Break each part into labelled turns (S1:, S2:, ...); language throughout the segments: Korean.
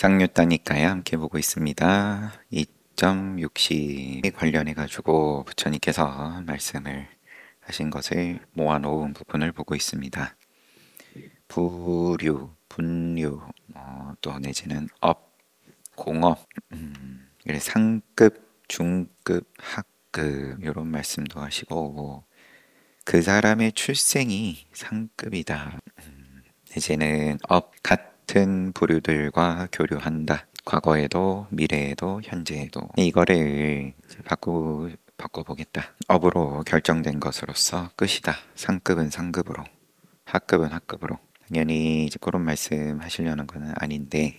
S1: 쌍유따니까에 함께 보고 있습니다. 2.60에 관련해 가지고 부처님께서 말씀을 하신 것을 모아놓은 부분을 보고 있습니다. 부류, 분류, 또 내지는 업, 공업, 상급, 중급, 학급 이런 말씀도 하시고 그 사람의 출생이 상급이다. 이제는 업 같은 부류들과 교류한다. 과거에도 미래에도 현재에도 이거를 이제 바꿔보겠다. 업으로 결정된 것으로서 끝이다. 상급은 상급으로, 학급은 학급으로. 당연히 이제 그런 말씀 하시려는 건 아닌데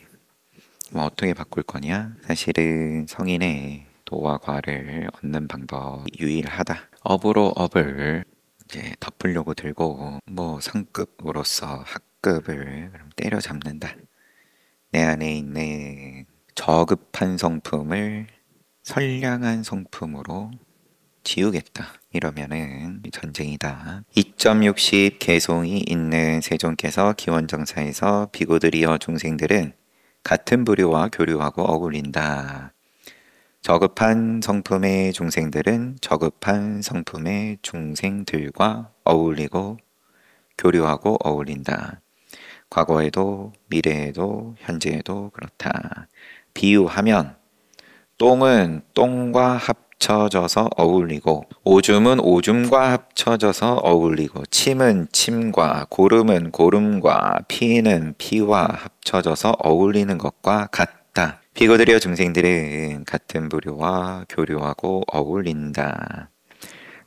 S1: 뭐 어떻게 바꿀 거냐? 사실은 성인의 도와 과를 얻는 방법 유일하다. 업으로 업을 이제 덮으려고 들고 뭐 상급으로서 학급을 그럼 때려잡는다. 내 안에 있는 저급한 성품을 선량한 성품으로 지우겠다. 이러면은 전쟁이다. 2.60 개송이 있는 세존께서 기원정사에서 비고들이여 중생들은 같은 부류와 교류하고 어울린다. 저급한 성품의 중생들은 저급한 성품의 중생들과 어울리고 교류하고 어울린다. 과거에도 미래에도 현재에도 그렇다. 비유하면 똥은 똥과 합쳐져서 어울리고 오줌은 오줌과 합쳐져서 어울리고 침은 침과 고름은 고름과 피는 피와 합쳐져서 어울리는 것과 같다. 비고들여 중생들은 같은 부류와 교류하고 어울린다.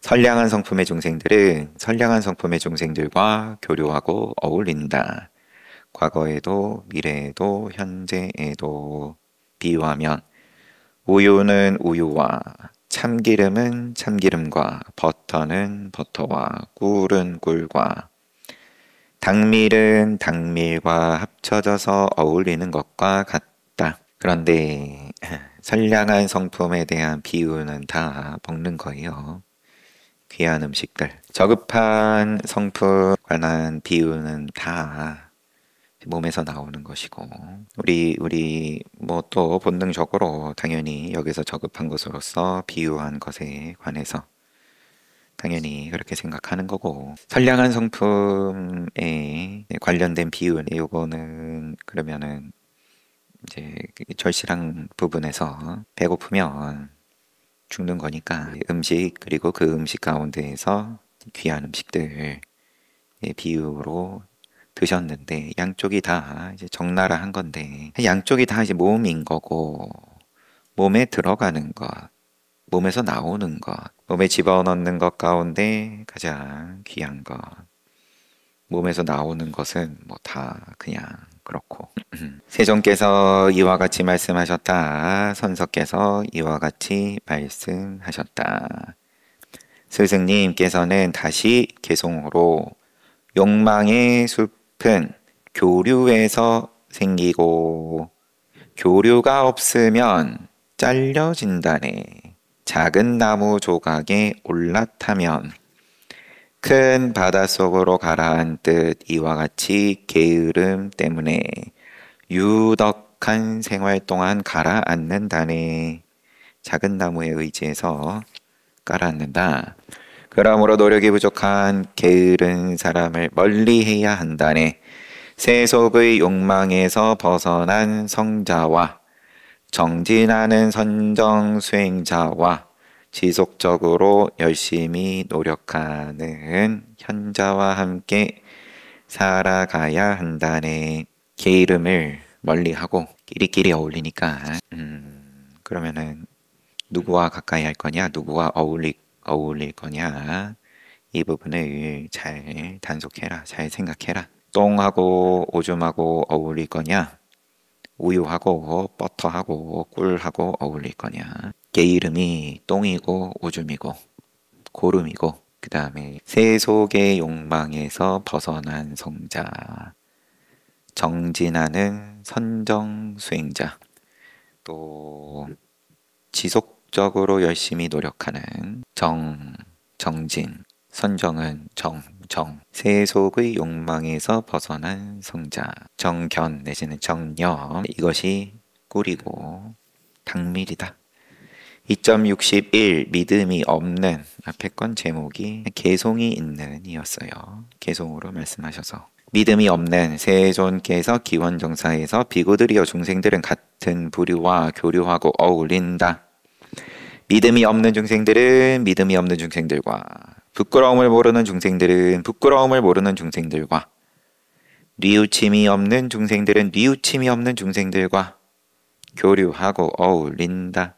S1: 선량한 성품의 중생들은 선량한 성품의 중생들과 교류하고 어울린다. 과거에도 미래에도 현재에도 비유하면 우유는 우유와 참기름은 참기름과 버터는 버터와 꿀은 꿀과 당밀은 당밀과 합쳐져서 어울리는 것과 같다. 그런데 선량한 성품에 대한 비유는 다 먹는 거예요. 귀한 음식들. 저급한 성품 관한 비유는 다 몸에서 나오는 것이고 우리 뭐 또 본능적으로 당연히 여기서 저급한 것으로서 비유한 것에 관해서 당연히 그렇게 생각하는 거고 선량한 성품에 관련된 비유는 요거는 그러면은 이제 절실한 부분에서 배고프면 죽는 거니까 음식 그리고 그 음식 가운데에서 귀한 음식들 비유로 드셨는데 양쪽이 다 이제 적나라한 건데 양쪽이 다 이제 몸인 거고 몸에 들어가는 것, 몸에서 나오는 것, 몸에 집어넣는 것 가운데 가장 귀한 것, 몸에서 나오는 것은 뭐 다 그냥 그렇고 세존께서 이와 같이 말씀하셨다. 선서께서 이와 같이 말씀하셨다. 스승님께서는 다시 개송으로 욕망의 숲은 교류에서 생기고 교류가 없으면 잘려진다네. 작은 나무 조각에 올라타면 큰 바닷속으로 가라앉듯 이와 같이 게으름 때문에 유덕한 생활 동안 가라앉는다네. 작은 나무에 의지해서 가라앉는다. 그러므로 노력이 부족한 게으른 사람을 멀리해야 한다네. 세속의 욕망에서 벗어난 성자와 정진하는 선정 수행자와 지속적으로 열심히 노력하는 현자와 함께 살아가야 한다네. 게으름을 멀리하고 끼리끼리 어울리니까 그러면은 누구와 가까이 할 거냐, 누구와 어울릴 거냐, 이 부분을 잘 단속해라, 잘 생각해라. 똥하고 오줌하고 어울릴 거냐, 우유하고 버터하고 꿀하고 어울릴 거냐. 게으름이 똥이고 오줌이고 고름이고 그 다음에 세속의 욕망에서 벗어난 성자, 정진하는 선정 수행자, 또 지속적으로 열심히 노력하는 정진, 선정은 정. 세속의 욕망에서 벗어난 성자. 정견 내지는 정념. 이것이 꿀이고 당밀이다. 2.61 믿음이 없는 앞에 건 제목이 개송이 있는 이었어요. 개송으로 말씀하셔서 믿음이 없는 세존께서 기원정사에서 비구들이여 중생들은 같은 부류와 교류하고 어울린다. 믿음이 없는 중생들은 믿음이 없는 중생들과 부끄러움을 모르는 중생들은 부끄러움을 모르는 중생들과 뉘우침이 없는 중생들은 뉘우침이 없는 중생들과 교류하고 어울린다.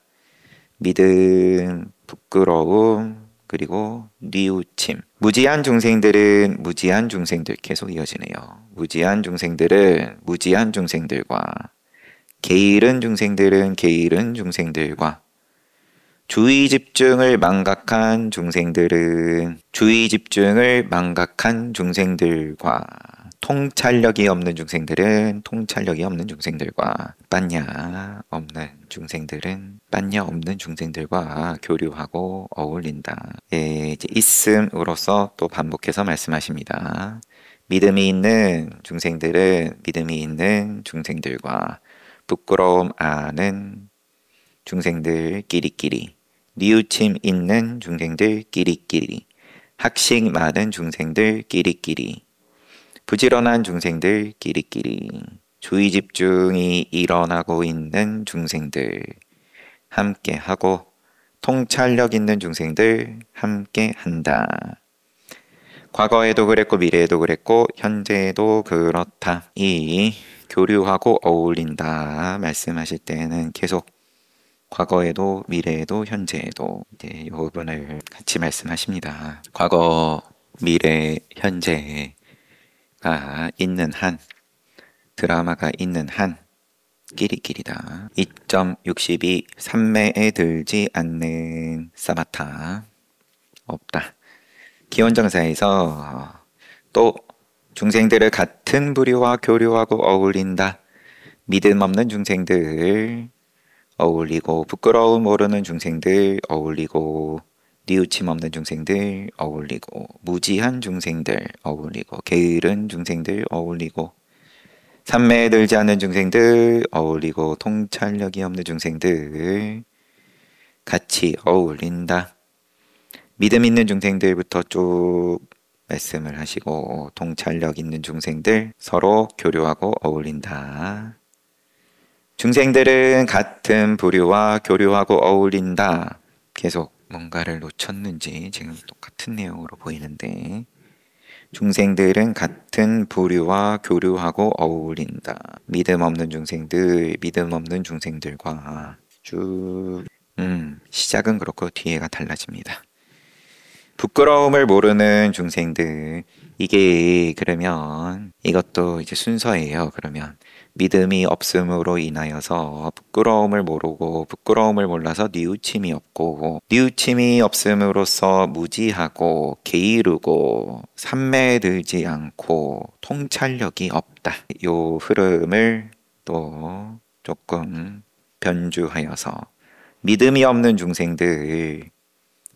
S1: 믿음, 부끄러움, 그리고 뉘우침. 무지한 중생들은 무지한 중생들 계속 이어지네요. 무지한 중생들은 무지한 중생들과 게으른 중생들은 게으른 중생들과 주의 집중을 망각한 중생들은 주의 집중을 망각한 중생들과 통찰력이 없는 중생들은 통찰력이 없는 중생들과 빠냐 없는 중생들은 빠냐 없는 중생들과 교류하고 어울린다. 예, 이제 있음으로써 또 반복해서 말씀하십니다. 믿음이 있는 중생들은 믿음이 있는 중생들과 부끄러움 아는 중생들끼리끼리 뉘우침 있는 중생들끼리끼리 학식 많은 중생들끼리끼리 부지런한 중생들끼리끼리 주의 집중이 일어나고 있는 중생들 함께하고 통찰력 있는 중생들 함께한다. 과거에도 그랬고 미래에도 그랬고 현재에도 그렇다. 이 교류하고 어울린다 말씀하실 때는 계속 과거에도 미래에도 현재에도 이제 이 부분을 같이 말씀하십니다. 과거, 미래, 현재 있는 한 드라마가 있는 한 끼리끼리다. 2.62 삼매에 들지 않는 사마타 없다. 기원정사에서 또 중생들을 같은 부류와 교류하고 어울린다. 믿음 없는 중생들 어울리고 부끄러움 모르는 중생들 어울리고 뉘우침 없는 중생들 어울리고 무지한 중생들 어울리고 게으른 중생들 어울리고 삼매에 들지 않는 중생들 어울리고 통찰력이 없는 중생들 같이 어울린다. 믿음 있는 중생들부터 쭉 말씀을 하시고 통찰력 있는 중생들 서로 교류하고 어울린다. 중생들은 같은 부류와 교류하고 어울린다. 계속 뭔가를 놓쳤는지 지금 똑같은 내용으로 보이는데 중생들은 같은 부류와 교류하고 어울린다. 믿음 없는 중생들, 믿음 없는 중생들과 쭉 시작은 그렇고 뒤에가 달라집니다. 부끄러움을 모르는 중생들 이게 그러면 이것도 이제 순서예요. 그러면 믿음이 없음으로 인하여서 부끄러움을 모르고 부끄러움을 몰라서 뉘우침이 없고 뉘우침이 없음으로써 무지하고 게으르고 삼매에 들지 않고 통찰력이 없다. 요 흐름을 또 조금 변주하여서 믿음이 없는 중생들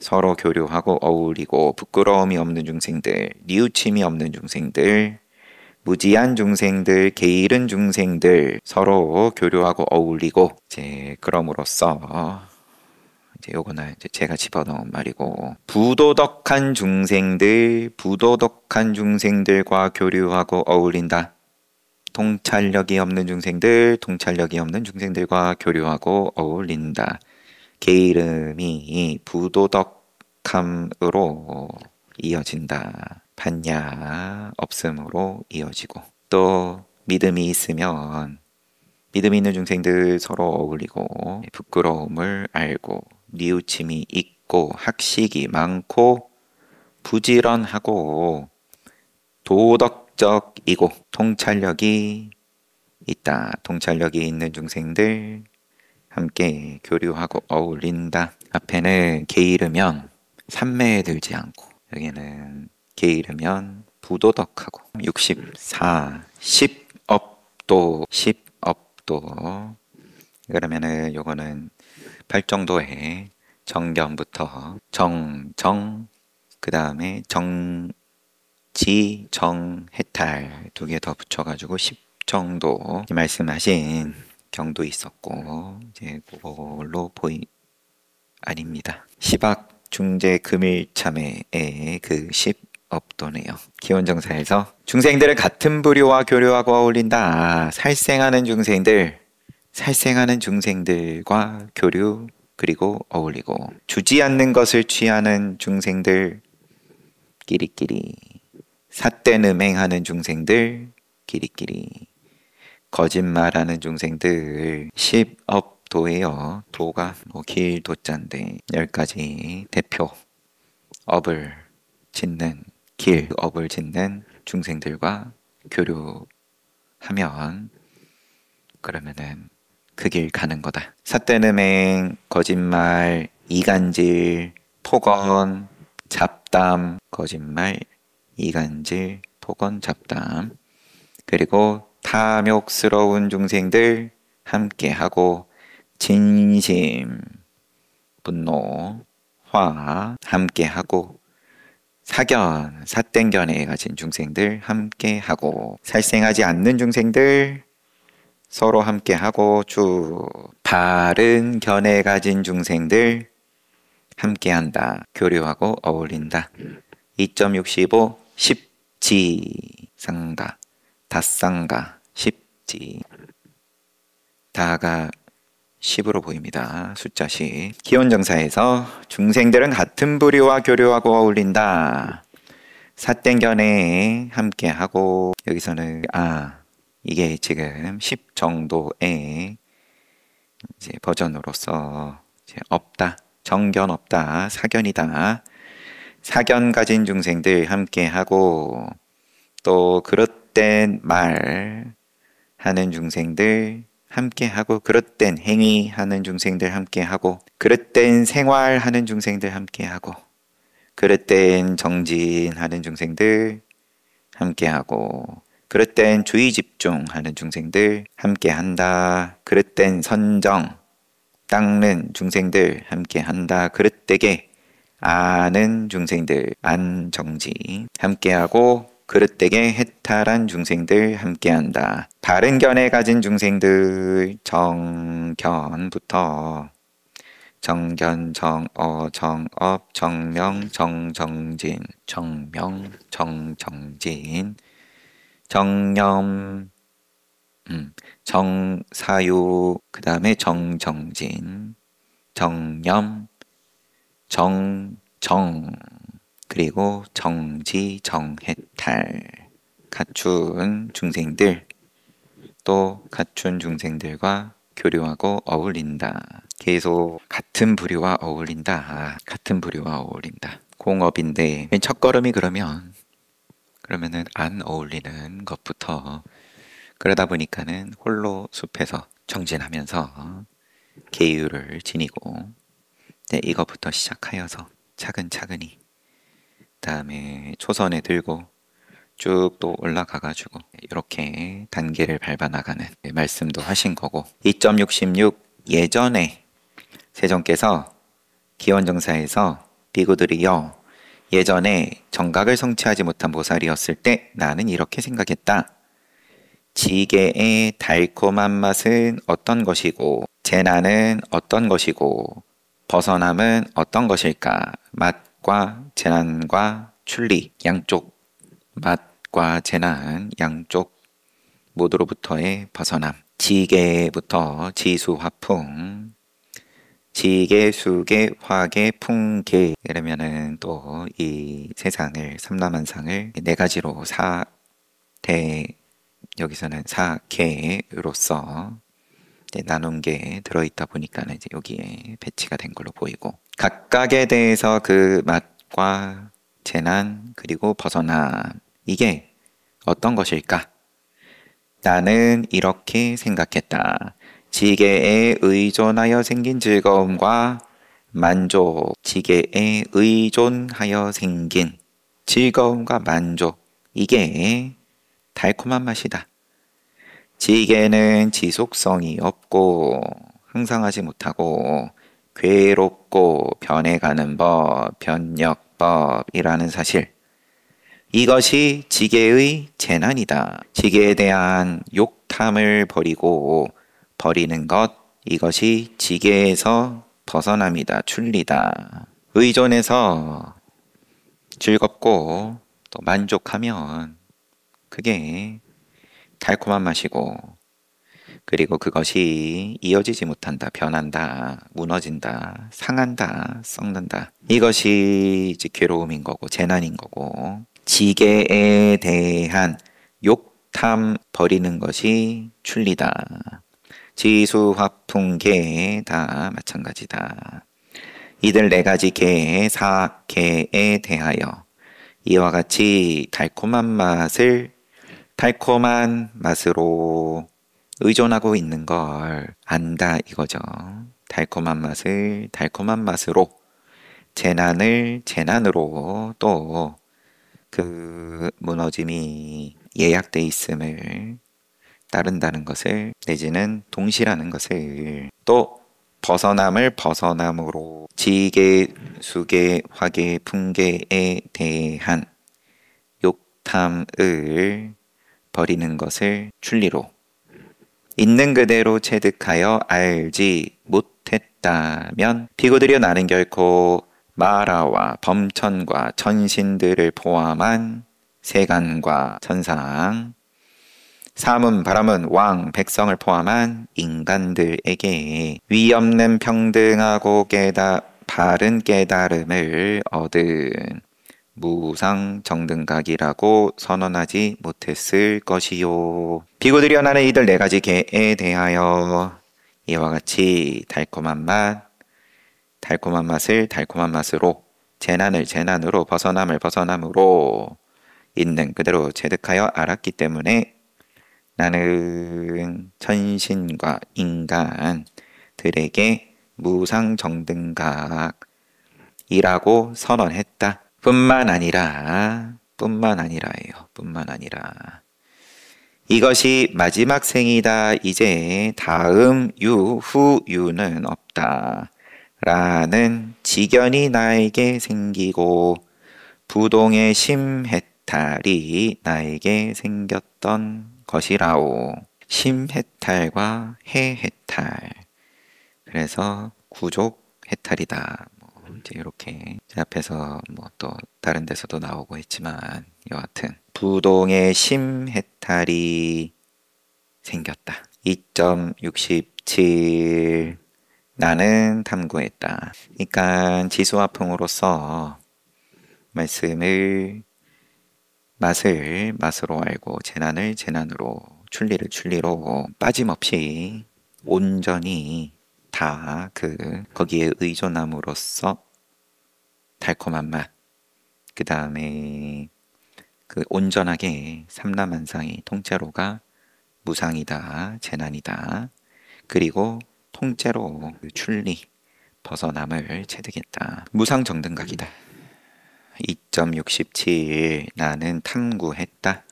S1: 서로 교류하고 어울리고 부끄러움이 없는 중생들, 뉘우침이 없는 중생들, 무지한 중생들, 게으른 중생들 서로 교류하고 어울리고 이제 그럼으로써 이제 요거는 이제 제가 집어넣은 말이고 부도덕한 중생들, 부도덕한 중생들과 교류하고 어울린다. 통찰력이 없는 중생들, 통찰력이 없는 중생들과 교류하고 어울린다. 게으름이 부도덕함으로 이어진다. 받냐 없음으로 이어지고 또 믿음이 있으면 믿음 있는 중생들 서로 어울리고 부끄러움을 알고 뉘우침이 있고 학식이 많고 부지런하고 도덕적이고 통찰력이 있다. 통찰력이 있는 중생들 함께 교류하고 어울린다. 앞에는 게으르면 삼매에 들지 않고 여기는 게으르면 부도덕하고 64 10업도 10업도 그러면은 요거는 8정도의 정견부터 정정 그 다음에 지, 정, 해탈 두 개 더 붙여가지고 10 정도 말씀하신 경도 있었고 이제 그걸로 아닙니다. 10학 중재 금일참회의 그 10업도네요. 기원정사에서 중생들은 같은 부류와 교류하고 어울린다. 살생하는 중생들과 교류 그리고 어울리고 주지 않는 것을 취하는 중생들 끼리끼리 삿된 음행하는 중생들 끼리끼리 거짓말하는 중생들 10업도예요. 도가 길도자인데 10가지 대표 업을 짓는 업을 짓는 중생들과 교류하면 그러면은 그 길 가는 거다. 삿된 음행, 거짓말, 이간질, 토건, 잡담, 거짓말, 이간질, 토건, 잡담 그리고 탐욕스러운 중생들 함께하고 진심, 분노, 화 함께하고 사견, 삿된 견해에 가진 중생들 함께하고 살생하지 않는 중생들 서로 함께하고 쭉 바른 견해 가진 중생들 함께한다. 교류하고 어울린다. 2.65 십지상가 다상가 십지 다가 10으로 보입니다. 숫자 10 기원정사에서 중생들은 같은 부류와 교류하고 어울린다. 삿된 견해에 함께하고 여기서는 이게 지금 10 정도의 이제 버전으로서 이제 없다. 정견 없다. 사견이다. 사견 가진 중생들 함께하고 또 그릇된 말 하는 중생들 함께하고 그릇된 행위 하는 중생들 함께하고 그릇된 생활 하는 중생들 함께하고 그릇된 정진하는 중생들 함께하고 그릇된 주의 집중하는 중생들 함께한다. 그릇된 선정 닦는 중생들 함께한다. 그릇되게 아는 중생들 안정지 함께하고 그릇되게 해탈한 중생들 함께한다. 바른 견해 가진 중생들 정견부터 정견, 정어, 정업, 정명, 정정진 정명, 정정진 정념 정사유 그 다음에 정정진 정념 정정 그리고 정지 정해탈 갖춘 중생들 또 갖춘 중생들과 교류하고 어울린다. 계속 같은 부류와 어울린다. 같은 부류와 어울린다. 공업인데 맨 첫걸음이 그러면은 안 어울리는 것부터 그러다 보니까는 홀로 숲에서 정진하면서 계율을 지니고 이것부터 시작하여서 차근차근히 다음에 초선에 들고 쭉 또 올라가가지고 이렇게 단계를 밟아 나가는 말씀도 하신 거고 2.66 예전에 세존께서 기원정사에서 비구들이여 예전에 정각을 성취하지 못한 보살이었을 때 나는 이렇게 생각했다. 지게의 달콤한 맛은 어떤 것이고 재난은 어떤 것이고 벗어남은 어떤 것일까? 맛과 재난과 출리 양쪽 맛과 재난 양쪽 모두로부터의 벗어남 지계부터 지수화풍 지계, 수계, 화계, 풍계 이러면은 또 이 세상을 삼라만상을 네 가지로 여기서는 사계로서 나눈 게 들어있다 보니까는 이제 여기에 배치가 된 걸로 보이고 각각에 대해서 그 맛과 재난 그리고 벗어남 이게 어떤 것일까? 나는 이렇게 생각했다. 지게에 의존하여 생긴 즐거움과 만족, 지게에 의존하여 생긴 즐거움과 만족 이게 달콤한 맛이다. 지게는 지속성이 없고 항상하지 못하고 괴롭고 변해가는 법, 변력법이라는 사실 이것이 지계의 재난이다. 지계에 대한 욕탐을 버리고 버리는 것, 이것이 지계에서 벗어남이다. 출리다. 의존해서 즐겁고 또 만족하면 그게 달콤한 맛이고, 그리고 그것이 이어지지 못한다, 변한다, 무너진다, 상한다, 썩는다. 이것이 이제 괴로움인 거고 재난인 거고, 지계에 대한 욕탐 버리는 것이 출리다. 지수화풍계 다 마찬가지다. 이들 네 가지 계의 사계에 대하여 이와 같이 달콤한 맛으로 의존하고 있는 걸 안다 이거죠. 달콤한 맛을 달콤한 맛으로, 재난을 재난으로, 또 그 무너짐이 예약돼 있음을 따른다는 것을, 내지는 동시라는 것을, 또 벗어남을 벗어남으로, 지계, 수계, 화계, 풍계에 대한 욕탐을 버리는 것을 출리로, 있는 그대로 체득하여 알지 못했다면 비구들여 나는 결코 마라와 범천과 천신들을 포함한 세간과 천상, 사문, 바라문, 왕, 백성을 포함한 인간들에게 위없는 평등하고 바른 깨달음을 얻은 무상정등각이라고 선언하지 못했을 것이요. 비구들이여 나는 이들 네 가지 계에 대하여 이와 같이 달콤한 맛을 달콤한 맛으로, 재난을 재난으로, 벗어남을 벗어남으로 있는 그대로 체득하여 알았기 때문에 나는 천신과 인간들에게 무상정등각이라고 선언했다. 뿐만 아니라 이것이 마지막 생이다. 이제 다음 후 유는 없다. 라는 지견이 나에게 생기고 부동의 심해탈이 나에게 생겼던 것이라오. 심해탈과 해해탈. 그래서 구족 해탈이다. 이제 이렇게 제 앞에서 뭐 또 다른 데서도 나오고 했지만, 여하튼 부동의 심해탈이 생겼다. 2.67 나는 탐구했다. 그러니까 지수화풍으로서 맛을 맛으로 알고, 재난을 재난으로, 출리를 출리로 빠짐없이 온전히 다 거기에 의존함으로써 달콤한 맛, 그 다음에 그 온전하게 삼라만상이 통째로가 무상이다, 재난이다, 그리고 통째로 출리, 벗어남을 체득했다. 무상정등각이다. 2.67 나는 탐구했다.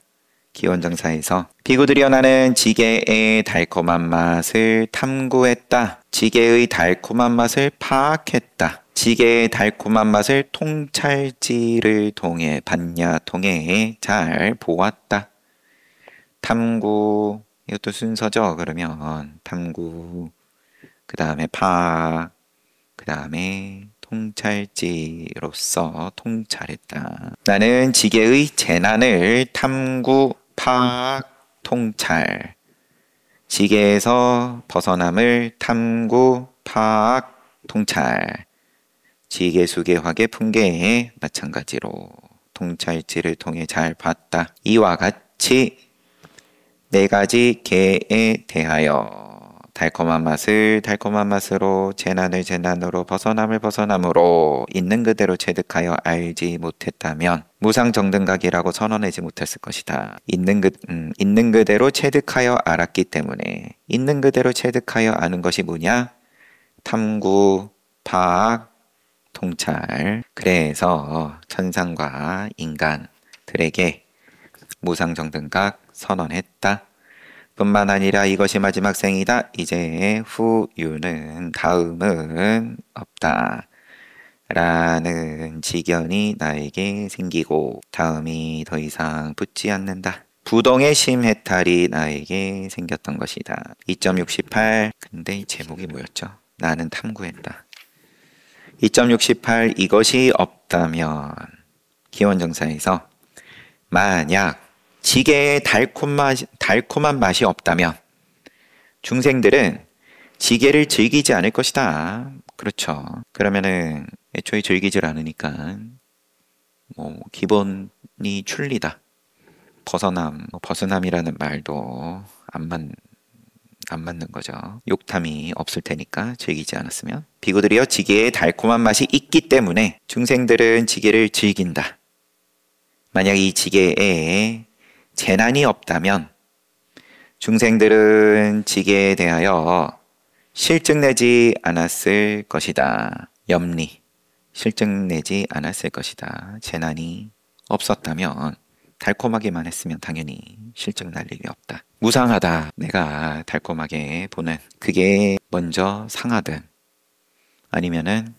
S1: 기원정사에서 비구들이여 나는 지계의 달콤한 맛을 탐구했다. 지계의 달콤한 맛을 파악했다. 지계의 달콤한 맛을 통찰지를 통해 반야통해 잘 보았다. 탐구, 이것도 순서죠. 그러면 탐구, 그 다음에 파악, 그 다음에 통찰지로서 통찰했다. 나는 지계의 재난을 탐구, 파악, 통찰, 지계에서 벗어남을 탐구, 파악, 통찰, 지계, 수계, 화계, 풍계에 마찬가지로 통찰지를 통해 잘 봤다. 이와 같이 네 가지 계에 대하여 달콤한 맛을 달콤한 맛으로, 재난을 재난으로, 벗어남을 벗어남으로 있는 그대로 체득하여 알지 못했다면 무상정등각이라고 선언하지 못했을 것이다. 있는 그대로 체득하여 알았기 때문에, 있는 그대로 체득하여 아는 것이 뭐냐? 탐구, 파악, 통찰. 그래서 천상과 인간들에게 무상정등각 선언했다. 뿐만 아니라 이것이 마지막 생이다. 이제 후유는, 다음은 없다. 라는 직연이 나에게 생기고 다음이 더 이상 붙지 않는다. 부동의 심해탈이 나에게 생겼던 것이다. 2.68. 근데 이 제목이 뭐였죠? 나는 탐구했다. 2.68. 이것이 없다면 기원정사에서 만약 지게에 달콤한 맛이 없다면 중생들은 지게를 즐기지 않을 것이다. 그렇죠. 그러면은 애초에 즐기질 않으니까 기본이 출리다. 벗어남이라는 말도 안 맞는 거죠. 욕탐이 없을 테니까 즐기지 않았으면. 비구들이여 지게에 달콤한 맛이 있기 때문에 중생들은 지게를 즐긴다. 만약 이 지게에 재난이 없다면 중생들은 지게에 대하여 실증내지 않았을 것이다. 염리, 실증내지 않았을 것이다. 재난이 없었다면 달콤하게만 했으면 당연히 실증 날 일이 없다. 무상하다. 내가 달콤하게 보는 그게 먼저 상하든 아니면은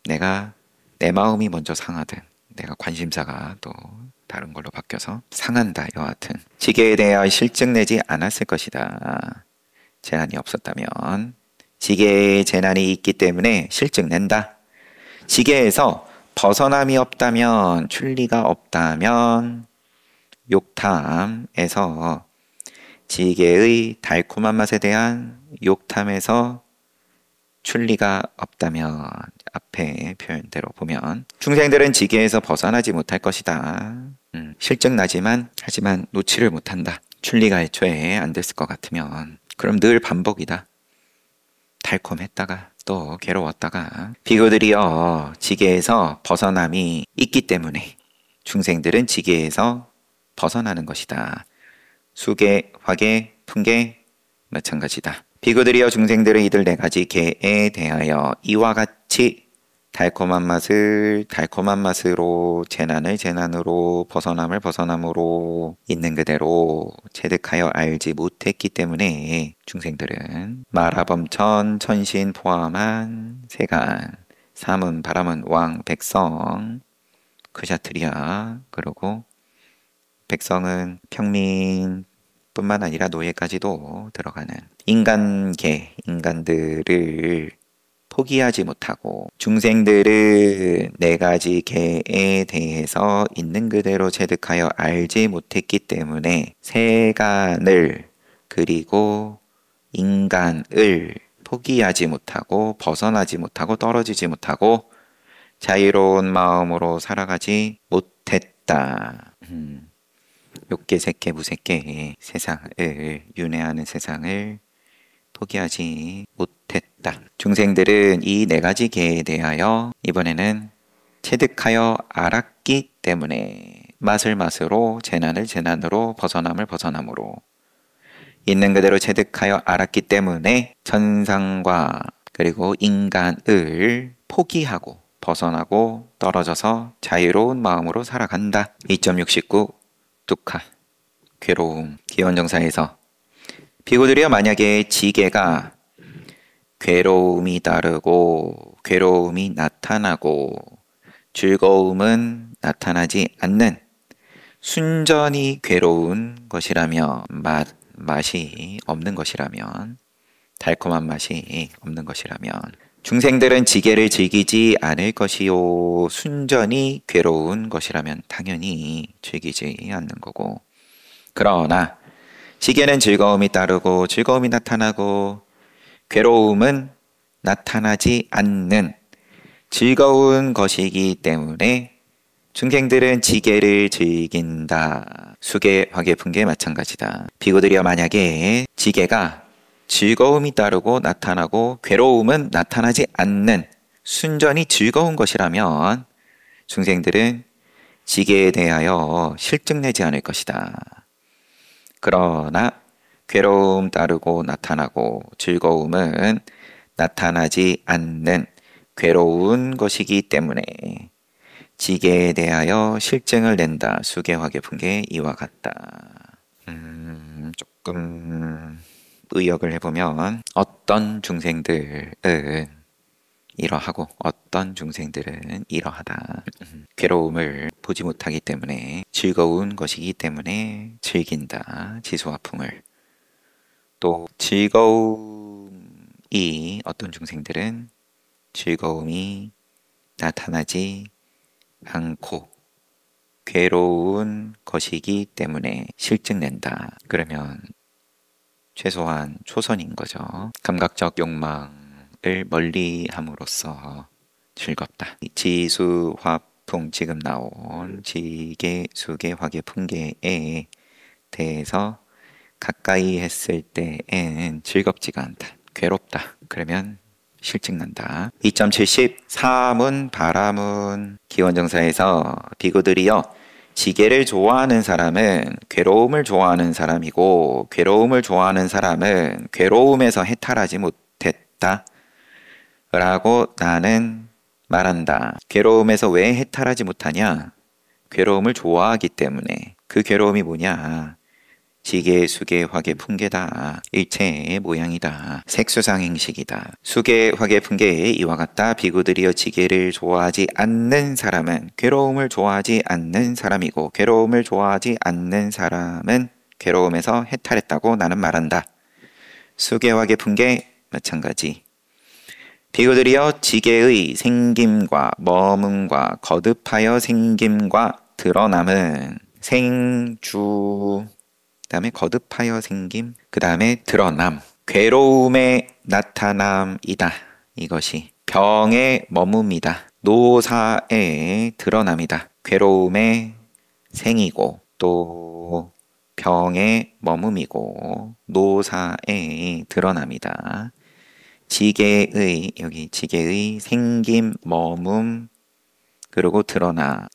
S1: 내 마음이 먼저 상하든 내가 관심사가 또 다른 걸로 바뀌어서 상한다. 여하튼 지게에 대하여 실증내지 않았을 것이다. 재난이 없었다면 지게에 재난이 있기 때문에 실증낸다. 지게에서 벗어남이 없다면 출리가 없다면 욕탐에서 지게의 달콤한 맛에 대한 욕탐에서 출리가 없다면 앞에 표현대로 보면 중생들은 지게에서 벗어나지 못할 것이다. 실증나지만 하지만 놓지를 못한다. 출리가 애초에 안 됐을 것 같으면 그럼 늘 반복이다. 달콤했다가 또 괴로웠다가 비구들이여 지게에서 벗어남이 있기 때문에 중생들은 지게에서 벗어나는 것이다. 수계, 화계, 풍계 마찬가지다. 비구들이여 중생들은 이들 네 가지 계에 대하여 이와 같이 달콤한 맛으로 재난을 재난으로 벗어남을 벗어남으로 있는 그대로 체득하여 알지 못했기 때문에 중생들은 마라범천 천신 포함한 세간 사문 바람은 왕 백성 크샤트리아 그리고 백성은 평민뿐만 아니라 노예까지도 들어가는 인간들을 포기하지 못하고 중생들은 네 가지 계에 대해서 있는 그대로 체득하여 알지 못했기 때문에 세간을 그리고 인간을 포기하지 못하고 벗어나지 못하고 떨어지지 못하고 자유로운 마음으로 살아가지 못했다. 욕계, 색계, 무색계 세상을 윤회하는 세상을 포기하지 못했다. 중생들은 이 네 가지 계에 대하여 이번에는 체득하여 알았기 때문에 맛을 맛으로 재난을 재난으로 벗어남을 벗어남으로 있는 그대로 체득하여 알았기 때문에 천상과 그리고 인간을 포기하고 벗어나고 떨어져서 자유로운 마음으로 살아간다. 2.69 뚜카 괴로움 기원정사에서 비구들이여 만약에 지게가 괴로움이 따르고 괴로움이 나타나고 즐거움은 나타나지 않는 순전히 괴로운 것이라며 맛이 없는 것이라면 달콤한 맛이 없는 것이라면 중생들은 지게를 즐기지 않을 것이요. 순전히 괴로운 것이라면 당연히 즐기지 않는 거고 그러나 지게는 즐거움이 따르고 즐거움이 나타나고 괴로움은 나타나지 않는 즐거운 것이기 때문에 중생들은 지게를 즐긴다. 수계, 화계, 풍계 마찬가지다. 비구들이여 만약에 지게가 즐거움이 따르고 나타나고 괴로움은 나타나지 않는 순전히 즐거운 것이라면 중생들은 지게에 대하여 실증내지 않을 것이다. 그러나 괴로움 따르고 나타나고 즐거움은 나타나지 않는 괴로운 것이기 때문에 지게에 대하여 실증을 낸다. 수계, 화계, 풍계 이와 같다. 조금 의역을 해보면 어떤 중생들은 이러하고 어떤 중생들은 이러하다. 괴로움을 보지 못하기 때문에 즐거운 것이기 때문에 즐긴다. 지수화풍을. 또 즐거움이 어떤 중생들은 즐거움이 나타나지 않고 괴로운 것이기 때문에 실증낸다. 그러면 최소한 초선인 거죠. 감각적 욕망을 멀리함으로써 즐겁다. 지수, 화풍 지금 나온 지계, 수계, 화계, 풍계에 대해서 가까이 했을 때엔 즐겁지가 않다. 괴롭다. 그러면 실증난다. 2.70 사문, 바라문 기원정사에서 비구들이여 지게를 좋아하는 사람은 괴로움을 좋아하는 사람이고 괴로움을 좋아하는 사람은 괴로움에서 해탈하지 못했다 라고 나는 말한다. 괴로움에서 왜 해탈하지 못하냐? 괴로움을 좋아하기 때문에. 그 괴로움이 뭐냐? 지계, 수계, 화계, 풍계다. 일체의 모양이다. 색수상 행식이다. 수계, 화계, 풍계에 이와 같다. 비구들이여 지계를 좋아하지 않는 사람은 괴로움을 좋아하지 않는 사람이고 괴로움을 좋아하지 않는 사람은 괴로움에서 해탈했다고 나는 말한다. 수계, 화계, 풍계 마찬가지. 비구들이여 지계의 생김과 머문과 거듭하여 생김과 드러남은 생주 그 다음에 거듭하여 생김, 그 다음에 드러남, 괴로움의 나타남이다. 이것이 병의 머뭅이다. 노사의 드러남이다. 괴로움의 생이고 또 병의 머뭅이고 노사의 드러남이다. 지계의 여기 지계의 생김, 머뭅 그리고 드러나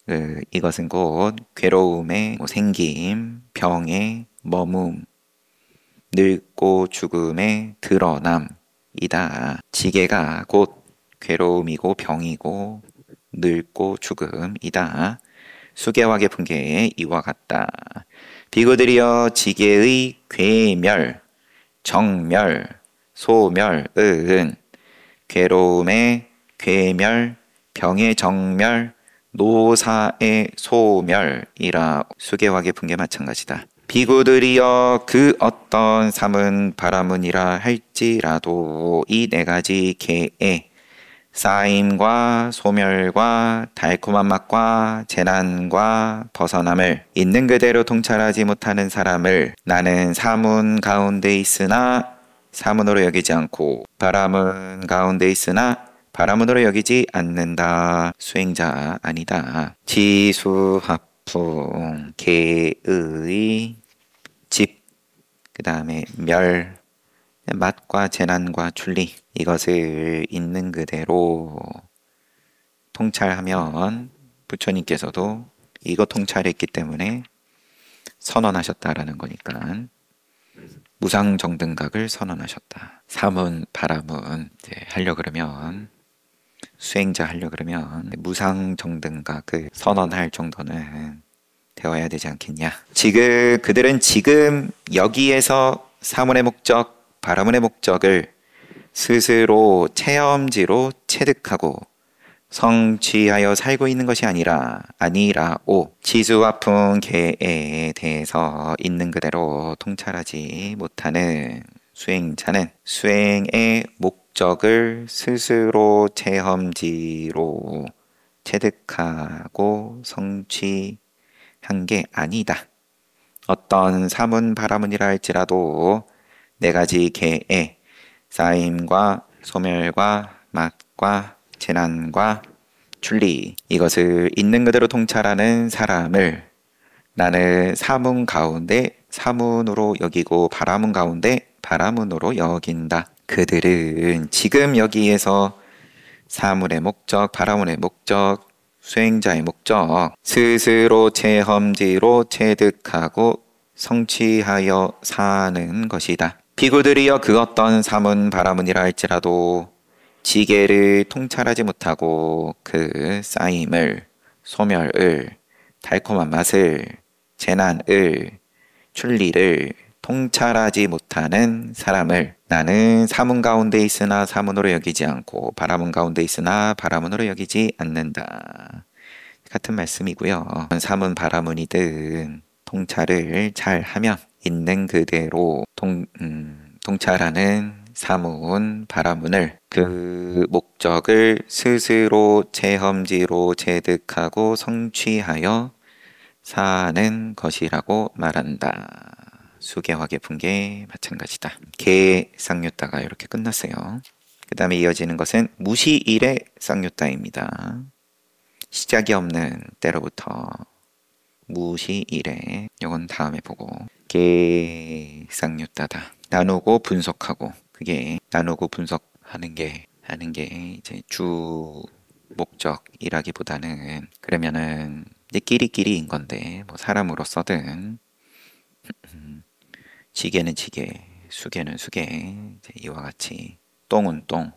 S1: 이것은 곧 괴로움의 생김, 병의 머뭅, 늙고 죽음의 드러남이다. 지계가 곧 괴로움이고 병이고 늙고 죽음이다. 수계화계 풍계에 이와 같다. 비구들이여 지계의 괴멸, 정멸, 소멸은 괴로움의 괴멸, 병의 정멸, 노사의 소멸이라. 수계화계 풍계 마찬가지다. 비구들이여 그 어떤 삼은 바라문이라 할지라도 이 네 가지 계에 쌓임과 소멸과 달콤한 맛과 재난과 벗어남을 있는 그대로 통찰하지 못하는 사람을 나는 사문 가운데 있으나 사문으로 여기지 않고 바라문 가운데 있으나 바라문으로 여기지 않는다. 수행자 아니다. 지수합풍 계의 집, 그 다음에 멸, 맛과 재난과 출리 이것을 있는 그대로 통찰하면 부처님께서도 이거 통찰했기 때문에 선언하셨다라는 거니까 무상정등각을 선언하셨다. 사문, 바라문 하려 그러면 수행자 하려 그러면 무상정등각을 선언할 정도는 되어야 되지 않겠냐. 지금 그들은 지금 여기에서 사문의 목적, 바라문의 목적을 스스로 체험지로 체득하고 성취하여 살고 있는 것이 아니라오 지수화풍 계에 대해서 있는 그대로 통찰하지 못하는 수행자는 수행의 목적을 스스로 체험지로 체득하고 성취한 게 아니다. 어떤 사문 바라문이라 할지라도 네 가지 계에 쌓임과 소멸과 맛과 재난과 출리 이것을 있는 그대로 통찰하는 사람을 나는 사문 가운데 사문으로 여기고 바라문 가운데 바라문으로 여긴다. 그들은 지금 여기에서 사문의 목적, 바라문의 목적, 수행자의 목적 스스로 체험지로 체득하고 성취하여 사는 것이다. 비구들이여 그 어떤 사문 바라문이라 할지라도 지계를 통찰하지 못하고 그 쌓임을, 소멸을, 달콤한 맛을, 재난을, 출리를 통찰하지 못하는 사람을 나는 사문 가운데 있으나 사문으로 여기지 않고 바라문 가운데 있으나 바라문으로 여기지 않는다. 같은 말씀이고요. 사문 바라문이든 통찰을 잘 하면 있는 그대로 통찰하는 사문 바라문을 그 목적을 스스로 체험지로 체득하고 성취하여 사는 것이라고 말한다. 수계화계 분계 마찬가지다. 개 쌍유따가 이렇게 끝났어요. 그 다음에 이어지는 것은 무시일의 쌍유따입니다. 시작이 없는 때로부터 무시일의, 이건 다음에 보고. 개 쌍유따다. 나누고 분석하고, 그게 나누고 분석하는 게 이제 주 목적이라기보다는, 그러면은 이제 끼리끼리인 건데 뭐 사람으로서든 지게는 지게, 수게는 수게, 이제 이와 같이 똥은 똥,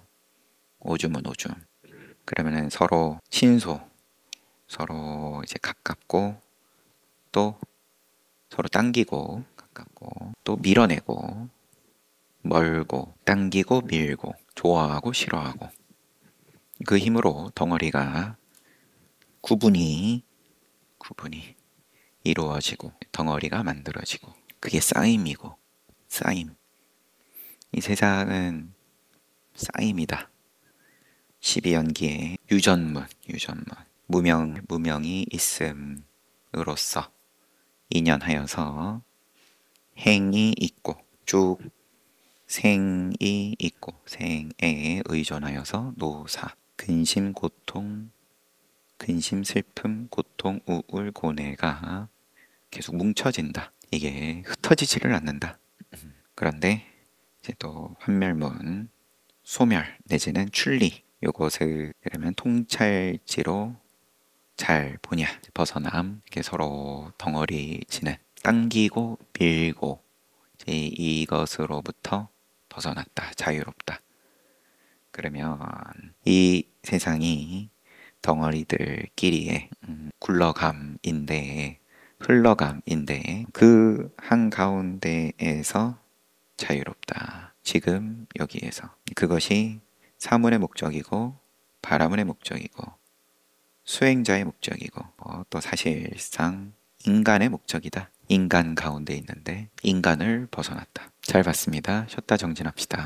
S1: 오줌은 오줌. 그러면은 서로 친소, 서로 이제 가깝고 또 서로 당기고 가깝고 또 밀어내고 멀고 당기고 밀고 좋아하고 싫어하고 그 힘으로 덩어리가 구분이 이루어지고 덩어리가 만들어지고 그게 쌓임이고 쌓임. 이 세상은 쌓임이다. 12연기의 유전문 무명이 있음으로써 인연하여서 행이 있고 쭉 생이 있고 생에 의존하여서 노사 근심 고통 근심 슬픔 고통 우울 고뇌가 계속 뭉쳐진다. 이게 흩어지지를 않는다. 그런데 이제 또 환멸문 소멸 내지는 출리 요것을 그러면 통찰지로 잘 보냐 벗어남 이렇게 서로 덩어리지는 당기고 밀고 이제 이것으로부터 벗어났다 자유롭다. 그러면 이 세상이 덩어리들끼리의 굴러감인데 흘러감인데 그 한가운데에서 자유롭다. 지금 여기에서 그것이 사문의 목적이고 바라문의 목적이고 수행자의 목적이고 또 사실상 인간의 목적이다. 인간 가운데 있는데 인간을 벗어났다. 잘 봤습니다. 쉬었다 정진합시다.